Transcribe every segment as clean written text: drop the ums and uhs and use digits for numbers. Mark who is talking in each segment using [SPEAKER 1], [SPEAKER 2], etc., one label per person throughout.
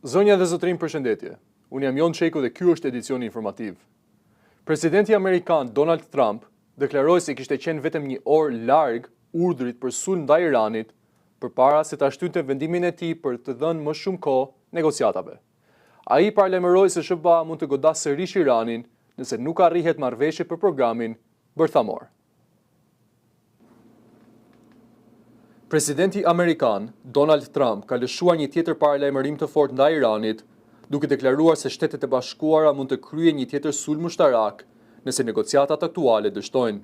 [SPEAKER 1] Zonja dhe zotërin, përshëndetje. Unë jam Jon Çeku dhe ky është edicioni informativ. Presidenti Amerikan Donald Trump deklaroi se kishte qenë vetëm një orë larg urdhrit për sulm ndaj Iranit përpara se ta shtynte vendimin e tij për të dhënë më shumë kohë negociatave. Ai paralajmëroi se SBA mund të godasë sërish Iranin nëse nuk arrihet marrëveshje për programin bërthamor. Presidenti Amerikan, Donald Trump, ka lëshuar një tjetër paralajmërim të fortë ndaj Iranit, duke deklaruar se Shtetet e Bashkuara mund të kryejnë një tjetër sulm ushtarak nëse negociatat aktuale dështojnë.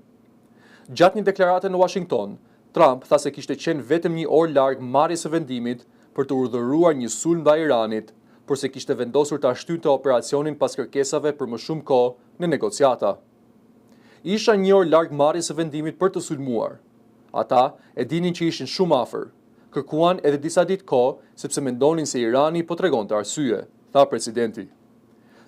[SPEAKER 1] Gjatë një deklarate në Washington, Trump tha se kishte qenë vetëm një orë larg marrjes së vendimit për të urdhëruar një sulm ndaj Iranit, por se kishte vendosur ta shtynte operacionin pas kërkesave për më shumë kohë në negociata. Isha një orë larg marrjes së vendimit për të sulmuar. Ata e dinin që ishin shumë afër. Kërkuan edhe disa ditë kohë sepse mendonin se Irani po tregonte arsye, tha presidenti.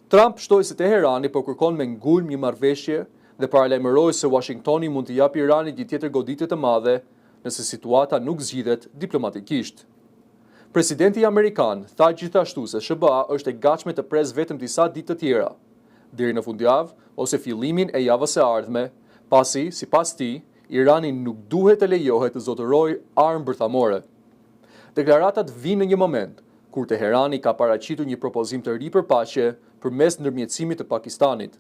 [SPEAKER 1] Trump shtoi se Teherani po kërkon me ngulm një marrëveshje dhe paralajmëroi se Washingtoni mund të japë Iranit një tjetër goditje të madhe nëse situata nuk zgjidhet diplomatikisht. Presidenti amerikan tha gjithashtu se SBA është e gatshme të presë vetëm disa ditë të tjera, deri në fundjavë ose fillimin e javës së ardhme, pasi, sipas tij, Irani nuk duhet të lejohet të zotërojë armë bërthamore. Deklaratat vinë në një moment kur Teherani ka paraqitur një propozim të ri për paqe përmes ndërmjetësimit të Pakistanit.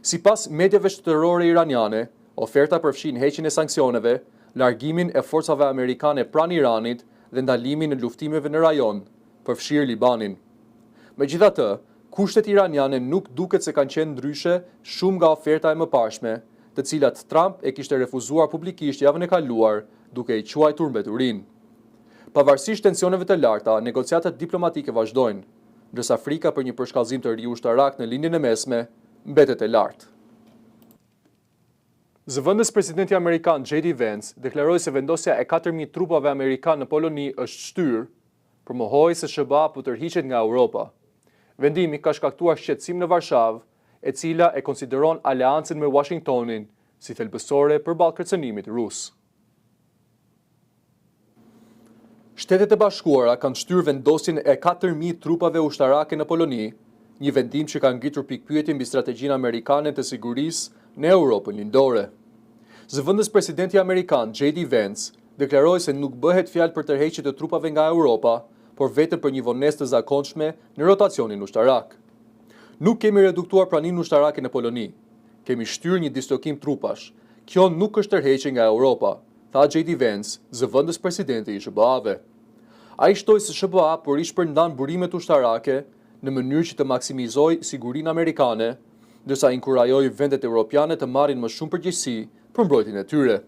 [SPEAKER 1] Sipas mediave shtetërore iraniane, oferta përfshin heqjen e sanksioneve, largimin e forcave amerikane pranë Iranit dhe ndalimin e luftimeve në rajon, përfshirë Libanin. Megjithatë, kushtet iraniane nuk duket se kanë qenë ndryshe shumë nga oferta e mëparshme, të cilat Trump e kishte refuzuar publikisht javën e kaluar, duke i quajtur mbeturinë. Pavarësisht tensioneve të larta, negociatat diplomatike vazhdojnë, ndërsa frika për një përshkallëzim të ri ushtarak në lindjen e mesme mbetet e lartë. Zëvendës presidenti amerikan J.D. Vance deklaroi se vendosja e 4.000 trupave amerikan në Poloni është shtyrë për mohoj se SBA po tërhiqet nga Europa. Vendimi ka shkaktuar shqetësim në Varshavë, e cila e konsideron aleancën me Washingtonin si thelbësore përballë kërcënimit rus. Shtetet e Bashkuara kanë shtyrë vendosjen e 4.000 trupave ushtarake në Poloni, një vendim që ka ngritur pikpyetje mbi strategjinë amerikane të sigurisë në Europën lindore. Zëvendës presidenti amerikan J.D. Vance deklaroi se nuk bëhet fjalë për tërheqje të trupave nga Europa, por vetëm për një vonesë të zakonshme në rotacionin ushtarak. Nuk kemi reduktuar praninë ushtarake në Poloni. Kemi shtyrë një dislokim trupash. Kjo nuk është tërheqje nga Europa, tha J.D. Vance, zëvendës presidenti i SBA-ve. Ai shtoi se SBA po rishpërndan burimet ushtarake në mënyrë që të maksimizojë sigurinë amerikane, ndërsa inkurajoi vendet evropiane të marrin më shumë përgjegjësi për mbrojtjen e tyre.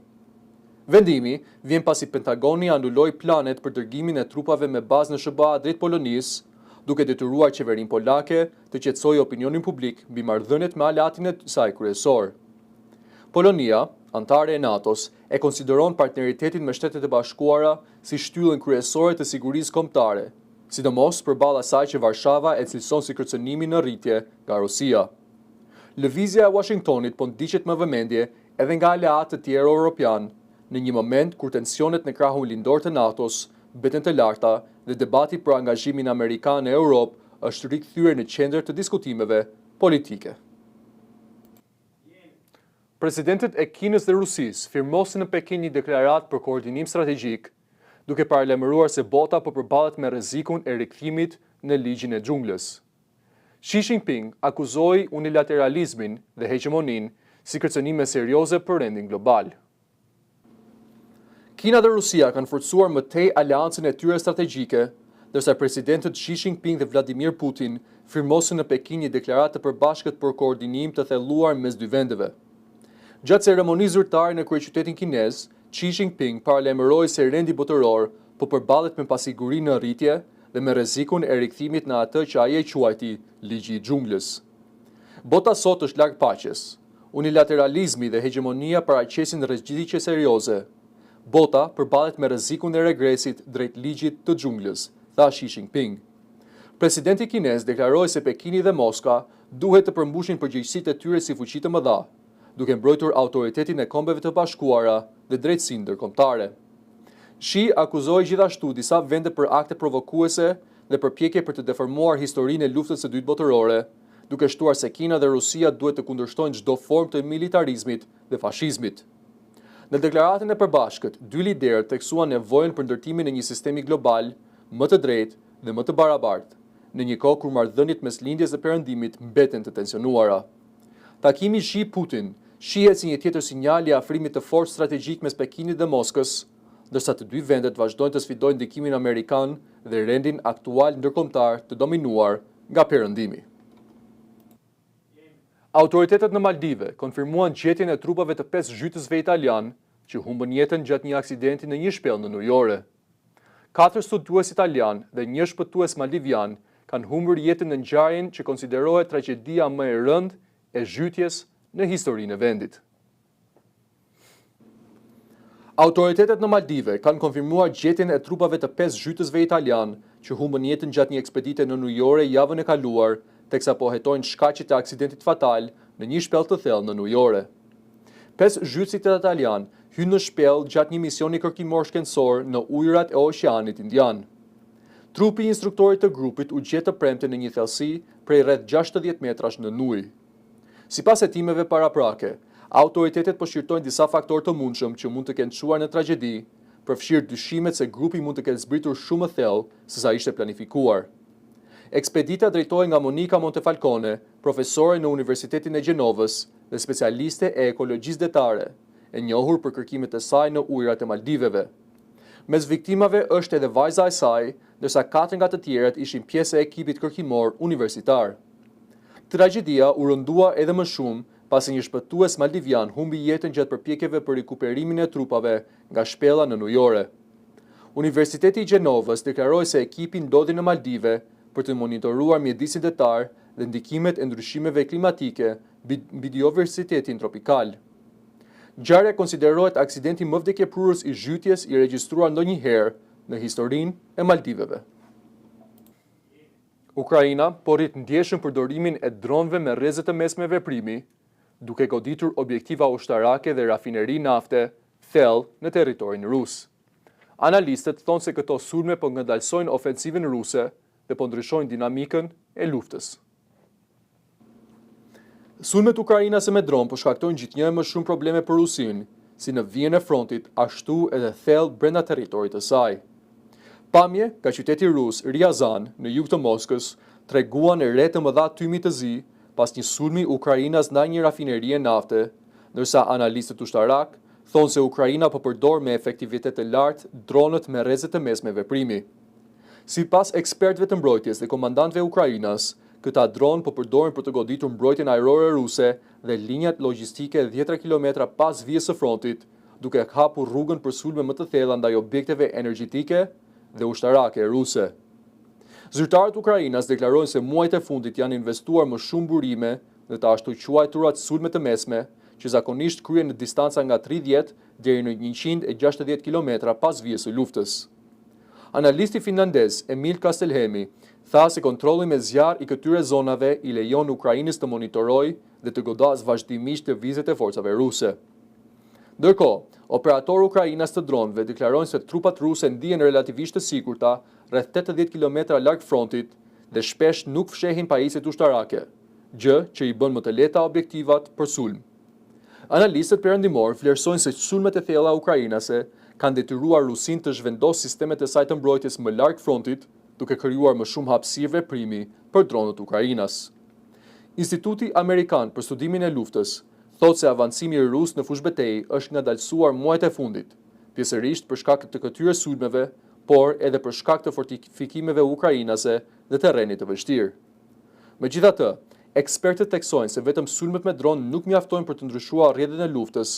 [SPEAKER 1] Vendimi vjen pasi Pentagoni anuloi planet për dërgimin e trupave me bazë në SBA drejt Polonisë, duke detyruar qeverinë polake të qetësojë opinionin publik mbi marrëdhëniet me aleatin e saj kryesor. Polonia, antare e NATO-s, e konsideron partneritetin me Shtetet e Bashkuara si shtyllën kryesore të sigurisë kombëtare, sidomos përballë asaj që Varshava e cilëson si kërcënimin në rritje nga Rusia. Lëvizja e Washingtonit po ndiqet më vëmendje edhe nga aleatë të tjerë europian, në një moment kur tensionet në krahun lindor të NATO-s mbeten të larta dhe debati për angazhimin amerikan në Europë është rikthyer në qendër të diskutimeve politike. Presidentët e Kinës dhe Rusisë firmosin në Pekin një deklaratë për koordinim strategjik, duke paralajmëruar se bota po përballet me rrezikun e rikthimit në ligjin e xhunglës. Xi Jinping akuzoi unilateralizmin dhe hegemoninë si kërcënime serioze për rendin global. Kina dhe Rusia kanë forcuar më tej aleancën e tyre strategjike, ndërsa presidentët Xi Jinping dhe Vladimir Putin firmosin në Pekin një deklaratë të përbashkët për koordinim të thelluar mes dy vendeve. Gjatë ceremonisë zyrtare në kryeqytetin kinez, Xi Jinping paralajmëroi se rendi botëror po përballet me pasiguri në rritje dhe me rrezikun e rikthimit në atë që ai e quajti ligji i xhunglës. Bota sot është larg paqes. Unilateralizmi dhe hegemonia paraqesin rreziqe serioze. Bota përballet me rrezikun e regresit drejt ligjit të xhunglës, tha Xi Jinping. Presidenti kinez deklaroi se Pekini dhe Moska duhet të përmbushin përgjegjësitë e tyre si fuqi të mëdha, duke mbrojtur autoritetin e Kombeve të Bashkuara dhe drejtësinë ndërkombëtare. Xi akuzoi gjithashtu disa vende për akte provokuese dhe përpjekje për të deformuar historinë e luftës së dytë botërore, duke shtuar se Kina dhe Rusia duhet të kundërshtojnë çdo formë të militarizmit dhe fashizmit. Në deklaratën e përbashkët, dy liderët theksuan nevojën për ndërtimin e një sistemi global më të drejtë dhe më të barabartë, në një kohë kur marrëdhëniet mes lindjes dhe perëndimit mbeten të tensionuara. Takimi Xi-Putin shihet si një tjetër sinjal i afrimit të fortë strategjik mes Pekinit dhe Moskës, ndërsa të dy vendet vazhdojnë të sfidojnë ndikimin amerikan dhe rendin aktual ndërkombëtar të dominuar nga perëndimi. Autoritetet në Maldive konfirmuan gjetjen e trupave të 5 zhytësve italian që humbën jetën gjatë një aksidenti në një shpellë në ujore. 4 studues italian dhe një shpëtues maldivian kanë humbur jetën në ngjarjen që konsiderohet tragjedia më e rëndë e zhytjes në historinë e vendit. Autoritetet në Maldive kanë konfirmuar gjetjen e trupave të 5 zhytësve italian që humbën jetën gjatë një ekspedite në ujore javën e kaluar, teksa po hetojnë shkaqet e aksidentit fatal në një shpellë të thellë në ujore. 5 zhytësit italian hynë në shpellë gjatë një misioni kërkimor shkencor në ujërat e Oqeanit Indian. Trupi i instruktorit të grupit u gjet të premte në një thellësi prej rreth 60 metrash në ujë. Sipas hetimeve paraprake, autoritetet po shqyrtojnë disa faktorë të mundshëm që mund të kenë çuar në tragjedi, përfshirë dyshimet se grupi mund të ketë zbritur shumë më thellë se sa ishte planifikuar. Ekspedita drejtohej nga Monica Montefalcone, profesore në Universitetin e Gjenovës dhe specialiste e ekologjisë detare, e njohur për kërkimet e saj në ujërat e Maldiveve. Mes viktimave është edhe vajza e saj, ndërsa 4 nga të tjerët ishin pjesë e ekipit kërkimor universitar. Tragjedia u rëndua edhe më shumë pasi një shpëtues maldivian humbi jetën gjatë përpjekjeve për rikuperimin e trupave nga shpella në ujore. Universiteti i Gjenovës deklaroi se ekipi ndodhi në Maldive për të monitoruar mjedisin detar dhe ndikimet e ndryshimeve klimatike mbi biodiversitetin tropikal. Ngjarja konsiderohet aksidenti më vdekjeprurës i zhytjes i regjistruar ndonjëherë në historinë e Maldiveve. Ukraina po rrit ndjeshëm përdorimin e dronëve me rrezet të mesme veprimi, duke goditur objektiva ushtarake dhe rafineri nafte thellë në territorin rus. Analistët thonë se këto sulme po ngadalsojnë ofensivën ruse dhe po ndryshojnë dinamikën e luftës. Sulmet ukrainase me dron po shkaktojnë gjithnjë më shumë probleme për Rusinë, si në vijën e frontit, ashtu edhe thellë brenda territorit të saj. Pamje nga qyteti rus Ryazan në jug të Moskës treguan e re të mëdha tymi të zi pas një sulmi Ukrainas ndaj një rafinerie nafte, ndërsa analistët ushtarak thonë se Ukraina po përdor me efektivitet të lartë dronët me rrezet të mesme veprimi. Sipas ekspertëve të mbrojtjes dhe komandantëve Ukrainas, këta dronë po përdoren për të goditur mbrojtjen ajrore ruse dhe linjat logjistike 10 kilometra pas vijës së frontit, duke hapur rrugën për sulme më të thella ndaj objekteve energjetike dhe ushtarake ruse. Zyrtarët Ukrainas deklarojnë se muajt e fundit janë investuar më shumë burime në të ashtu quajturat sulme të mesme, që zakonisht kryen në distanca nga 30 deri në 160 kilometra pas vijës së luftës. Analisti finlandez Emil Kastelhemi tha se kontrolli me zjarr i këtyre zonave i lejon Ukrainës të monitorojë dhe të godasë vazhdimisht të vizet e forcave ruse. Ndërkohë, operatorë ukrainas të dronëve deklarojnë se trupat ruse ndihen relativisht të sigurta rreth 80 kilometra larg frontit dhe shpesh nuk fshehin pajisjet ushtarake, gjë që i bën më të lehta objektivat për sulm. Analistët perëndimor vlerësojnë se sulmet e thella ukrainase kanë detyruar Rusinë të zhvendosë sistemet e saj të mbrojtjes më larg frontit, duke krijuar më shumë hapësirë veprimi për dronët ukrainas. Instituti Amerikan për Studimin e Luftës thotë se avancimi rus në fushë betejë është ngadalësuar muajt e fundit, pjesërisht për shkak të këtyre sulmeve, por edhe për shkak të fortifikimeve ukrainase dhe terrenit të vështirë. Megjithatë, ekspertët theksojnë se vetëm sulmet me dronë nuk mjaftojnë për të ndryshuar rrjedhin e luftës,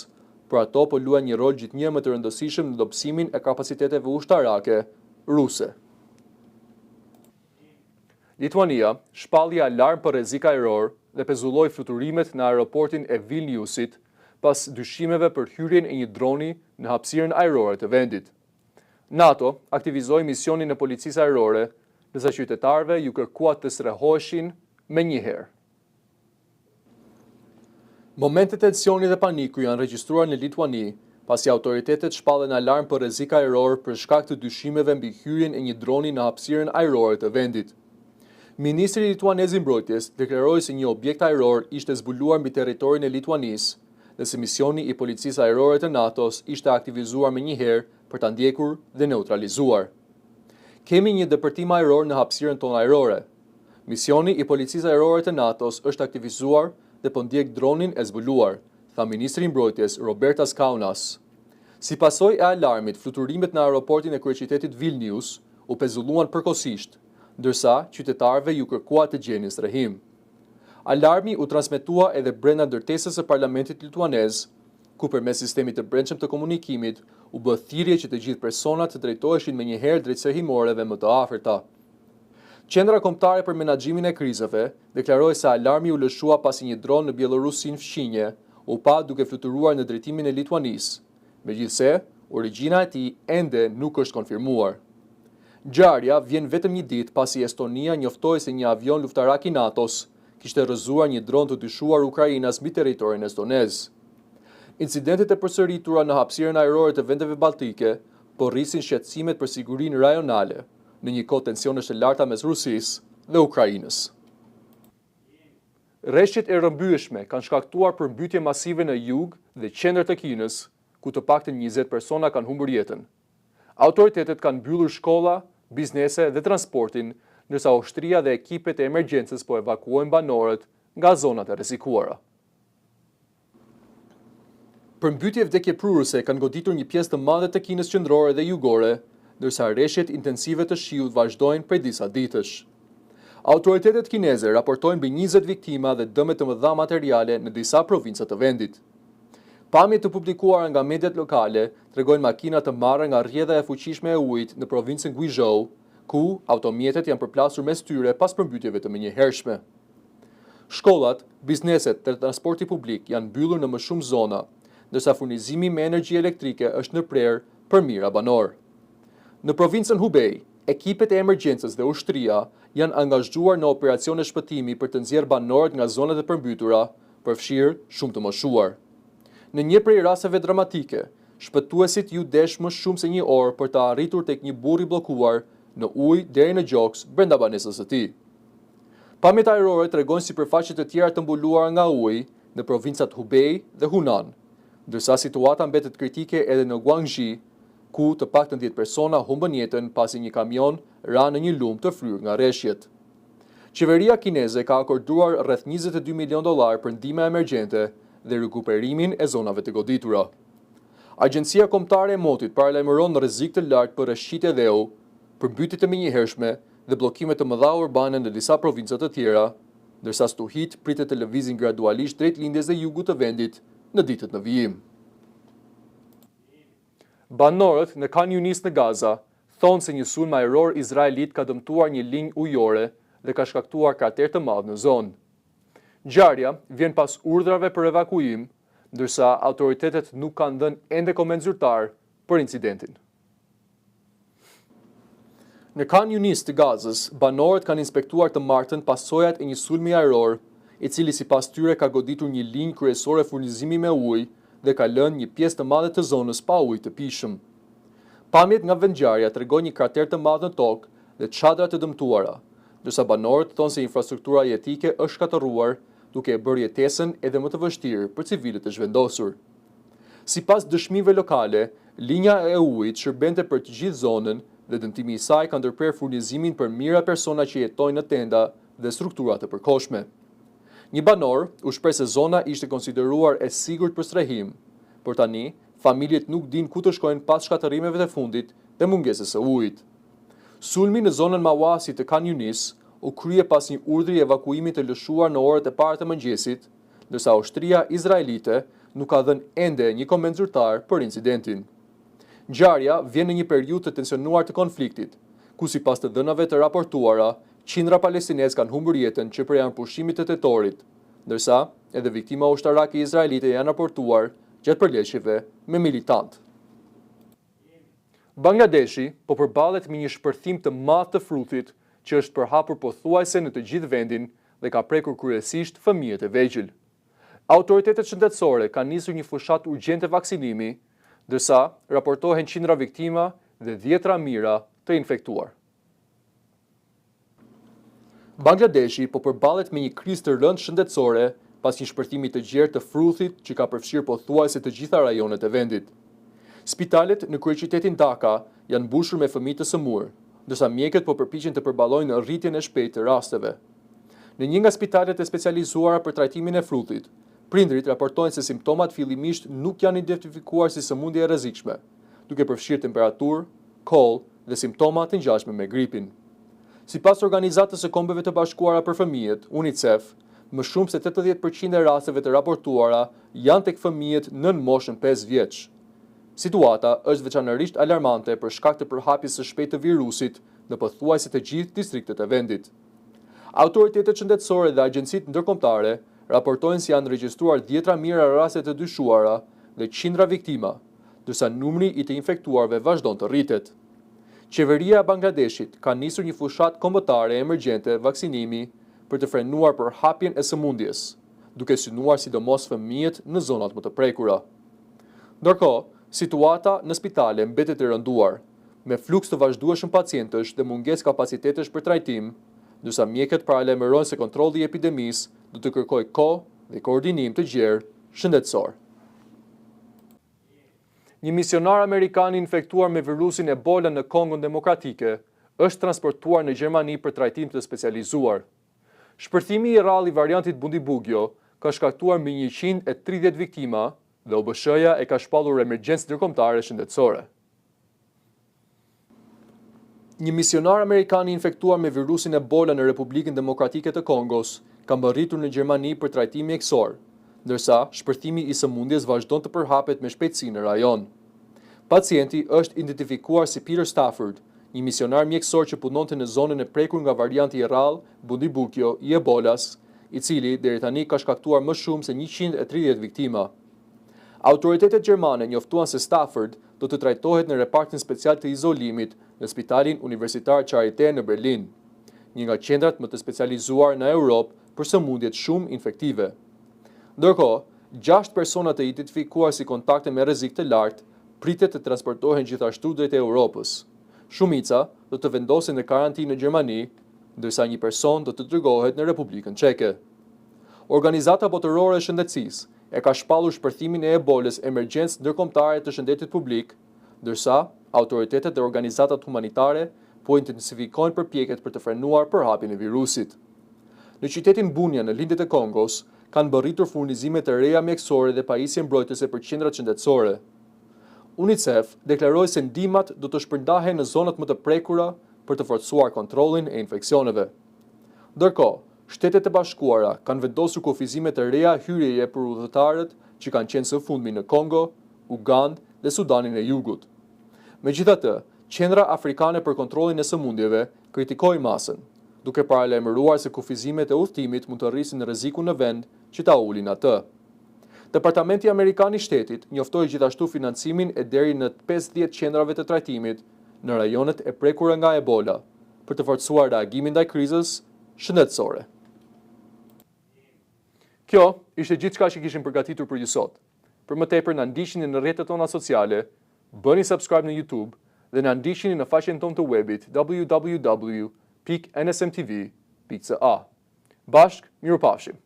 [SPEAKER 1] por ato po luajnë një rol gjithnjë më të rëndësishëm në dobësimin e kapaciteteve ushtarake ruse. Lituania shpalli alarm për rrezik ajror dhe pezulloi fluturimet në aeroportin e Vilniusit pas dyshimeve për hyrjen e një droni në hapësirën ajrore të vendit. NATO aktivizoi misionin e policisë ajrore, ndërsa qytetarëve ju kërkua të strehoheshin menjëherë. Momente tensioni dhe paniku janë regjistruar në Lituani pasi autoritetet shpallën alarm për rrezik ajror për shkak të dyshimeve mbi hyrjen e një droni në hapësirën ajrore të vendit. Ministri lituanez i mbrojtjes deklaroi se një objekt ajror ishte zbuluar mbi territorin e Lituanisë dhe se misioni i policisë ajrore të NATO-s ishte aktivizuar menjëherë për ta ndjekur dhe neutralizuar. Kemi një depërtim ajror në hapësirën tonë ajrore. Misioni i policisë ajrore të NATO-s është aktivizuar dhe po ndjek dronin e zbuluar, tha ministri i mbrojtjes Robertas Kaunas. Si pasojë e alarmit, fluturimet në aeroportin e kryeqytetit Vilnius u pezulluan përkohësisht, ndërsa qytetarëve ju kërkua të gjenin strehim. Alarmi u transmetua edhe brenda ndërtesës së parlamentit lituanez, ku përmes sistemit të brendshëm të komunikimit u bë thirrje që të gjithë personat të drejtoheshin menjëherë drejt strehimoreve më të afërta. Qendra Kombëtare për Menaxhimin e Krizave deklaroi se alarmi u lëshua pasi një dron në Bielorusinë fqinje u pa duke fluturuar në drejtimin e Lituanisë. Megjithse, origjina e tij ende nuk është konfirmuar. Ngjarja vjen vetëm një ditë pasi Estonia njoftoi se një avion luftarak i NATO-s kishte rrëzuar një dron të dyshuar Ukrainas mbi territorin estonez. Incidentet e përsëritura në hapësirën ajrore të vendeve balltike po rrisin shqetësimet për sigurinë rajonale në një kohë tensionesh të larta mes Rusisë dhe Ukrainës. Rreshtet e rrëmbyeshme kanë shkaktuar përmbytje masive në jug dhe qendër të Kinës, ku të paktën 20 persona kanë humbur jetën. Autoritetet kanë mbyllur shkolla, biznese dhe transportin, ndërsa ushtria dhe ekipet e emergjencës po evakuojnë banorët nga zonat e rrezikuara. Përmbytje vdekjeprurëse kanë goditur një pjesë të madhe të Kinës qendrore dhe jugore, ndërsa rreshtet intensive të shiut vazhdojnë prej disa ditësh. Autoritetet kineze raportojnë mbi 20 viktima dhe dëme të mëdha materiale në disa provinca të vendit. Pamjet të publikuara nga mediat lokale tregojnë makina të marra nga rrjedha e fuqishme e ujit në provincën Guizhou, ku automjetet janë përplasur mes tyre pas përmbytjeve të menjëhershme. Shkollat, bizneset dhe transporti publik janë mbyllur në më shumë zona, ndërsa furnizimi me energji elektrike është në prerë për mijëra banor. Në provincën Hubei, ekipet e emergjencës dhe ushtria janë angazhuar në operacione shpëtimi për të nxjerrë banorët nga zonat e përmbytura, përfshirë shumë të moshuar. Në një prej rasteve dramatike, shpëtuesit ju desh më shumë se një orë për të arritur tek një burr i bllokuar në ujë deri në gjoks brenda banesës së tij. Pamjet ajrore tregojnë sipërfaqe të tjera të mbuluara nga uji në provincat Hubei dhe Hunan, ndërsa situata mbetet kritike edhe në Guangxi, ku të paktën 10 persona humbën jetën pasi një kamion ra në një lum të fryrë nga rreshjet. Qeveria kineze ka akorduar rreth $22 milion për ndihmë emergjente dhe rikuperimin e zonave të goditura. Agjencia Kombëtare e Motit paralajmëron rrezik të lartë për rreshqitje dheu, përmbytje të menjëhershme dhe bllokime të mëdha urbane në disa provinca të tjera, ndërsa stuhit pritet të lëvizin gradualisht drejt lindjes dhe jugut të vendit në ditët në vijim. Banorët në Khan Yunis në Gaza thonë se një sulm ajror izraelit ka dëmtuar një linjë ujore dhe ka shkaktuar krater të madh në zonë. Ngjarja vjen pas urdhrave për evakuim, ndërsa autoritetet nuk kanë dhënë ende koment zyrtar për incidentin. Në Khan Yunis të Gazës, banorët kanë inspektuar të martën pasojat e një sulmi ajror, i cili sipas tyre ka goditur një linjë kryesore furnizimi me ujë dhe ka lënë një pjesë të madhe të zonës pa ujë të pishëm. Pamjet nga vendngjarja tregojnë një krater të madh në tokë dhe çadra të dëmtuara, ndërsa banorët thonë se infrastruktura jetike është shkatërruar, duke e bërë jetesën edhe më të vështirë për civilët e zhvendosur. Sipas dëshmive lokale, linja e ujit shërbente për të gjithë zonën dhe dëmtimi i saj ka ndërprer furnizimin për mijëra persona që jetojnë në tenda dhe struktura të përkohshme. Një banor u shpreh se zona ishte konsideruar e sigurt për strehim, por tani familjet nuk dinë ku të shkojnë pas shkatërimeve të fundit dhe mungesës së ujit. Sulmi në zonën Mawasi të Khan Yunis u krye pas një urdhri evakuimi të lëshuar në orët e parë të mëngjesit, ndërsa ushtria izraelite nuk ka dhënë ende një koment zyrtar për incidentin. Ngjarja vjen në një periudhë të tensionuar të konfliktit, ku sipas të dhënave të raportuara, qindra palestinezë kanë humbur jetën që për janë pushimit të tetorit, ndërsa edhe viktima ushtarake izraelite janë raportuar gjatë përleqjeve me militantë. Bangladeshi po përballet me një shpërthim të madh të frutit që është përhapur pothuajse në të gjithë vendin dhe ka prekur kryesisht fëmijët e vegjël. Autoritetet shëndetësore kanë nisur një fushatë urgjente vaksinimi, ndërsa raportohen qindra viktima dhe dhjetra mijëra të infektuar. Bangladeshi po përballet me një krizë të rëndë shëndetësore pas një shpërthimi të gjerë të fruthit që ka përfshirë pothuajse të gjitha rajonet e vendit. Spitalet në kryeqytetin Dhaka janë mbushur me fëmijë të sëmurë, ndërsa mjekët po përpiqen të përballojnë rritjen e shpejtë të rasteve. Në një nga spitalet e specializuara për trajtimin e fruthit, prindrit raportojnë se simptomat fillimisht nuk janë identifikuar si sëmundje e rrezikshme, duke përfshirë temperaturë, koll dhe simptoma të ngjashme me gripin. Sipas Organizatës së Kombeve të Bashkuara për Fëmijët, UNICEF, më shumë se 80% e rasteve të raportuara janë tek fëmijët nën moshën 5 vjeç. Situata është veçanërisht alarmante për shkak të përhapjes së shpejtë të virusit në pothuajse të gjithë distriktet e vendit. Autoritetet shëndetësore dhe agjencitë ndërkombëtare raportojnë se janë regjistruar dhjetra mijëra raste të dyshuara dhe qindra viktima, ndërsa numri i të infektuarve vazhdon të rritet. Qeveria e Bangladeshit ka nisur një fushat kombëtare emergjente vaksinimi për të frenuar përhapjen e sëmundjes, duke synuar sidomos fëmijët në zonat më të prekura. Ndërkohë, situata në spitale mbetet e rënduar, me fluks të vazhdueshëm pacientësh dhe mungesë kapacitetesh për trajtim, ndërsa mjekët paralajmërojnë se kontrolli i epidemisë do të kërkojë kohë dhe koordinim të gjerë shëndetësor. Një misionar amerikan infektuar me virusin Ebola në Kongon Demokratike është transportuar në Gjermani për trajtim të specializuar. Shpërthimi i rrallë i variantit Bundibugyo ka shkaktuar mbi 130 viktima dhe OBSH-ja e ka shpallur emergjencë ndërkombëtare shëndetësore. Një misionar amerikan infektuar me virusin Ebola në Republikën Demokratike të Kongos ka mbërritur në Gjermani për trajtim mjekësor, ndërsa shpërthimi i sëmundjes vazhdon të përhapet me shpejtësi në rajon. Pacienti është identifikuar si Peter Stafford, një misionar mjekësor që punonte në zonën e prekur nga varianti i rrallë Bundibugyo i Ebolas, i cili deri tani ka shkaktuar më shumë se 130 viktima. Autoritetet gjermane njoftuan se Stafford do të trajtohet në repartin special të izolimit në Spitalin Universitar Charité në Berlin, një nga qendrat më të specializuar në Europë për sëmundjet shumë infektive. Ndërkohë, 6 persona të identifikuar si kontakte me rrezik të lartë pritet të transportohen gjithashtu drejt Europës. Shumica do të vendosen në karantinë në Gjermani, ndërsa një person do të dërgohet në Republikën Çeke. Organizata Botërore e Shëndetësisë e ka shpallur shpërthimin e Ebolës emergjencë ndërkombëtare të shëndetit publik, ndërsa autoritetet dhe organizatat humanitare po intensifikojnë përpjekjet për të frenuar përhapjen e virusit. Në qytetin Bunia në lindjet e Kongos kanë bërritur furnizime të reja mjekësore dhe pajisje mbrojtëse për qendrat shëndetësore. UNICEF deklaroi se ndihmat do të shpërndahen në zonat më të prekura për të forcuar kontrollin e infeksioneve. Ndërkohë, Shtetet e Bashkuara kanë vendosur kufizime të reja hyrjeje për udhëtarët që kanë qenë së fundmi në Kongo, Ugandë dhe Sudanin e Jugut. Megjithatë, Qendra Afrikane për kontrollin e sëmundjeve kritikoi masën, duke paralajmëruar se kufizimet e udhëtimit mund të rrisin rrezikun në vend që ta ulin atë. Departamenti Amerikan i Shtetit njoftoi gjithashtu financimin e deri në 50 qendrave të trajtimit në rajonet e prekura nga Ebola për të forcuar reagimin ndaj krizës shëndetësore. Kjo ishte gjithçka që kishim përgatitur për ju sot. Për më tepër na ndiqni në rrjetet tona sociale, bëni subscribe në YouTube dhe na ndiqni në faqen tonë të webit www.nsmtv.a. Bashk, mirupafshim.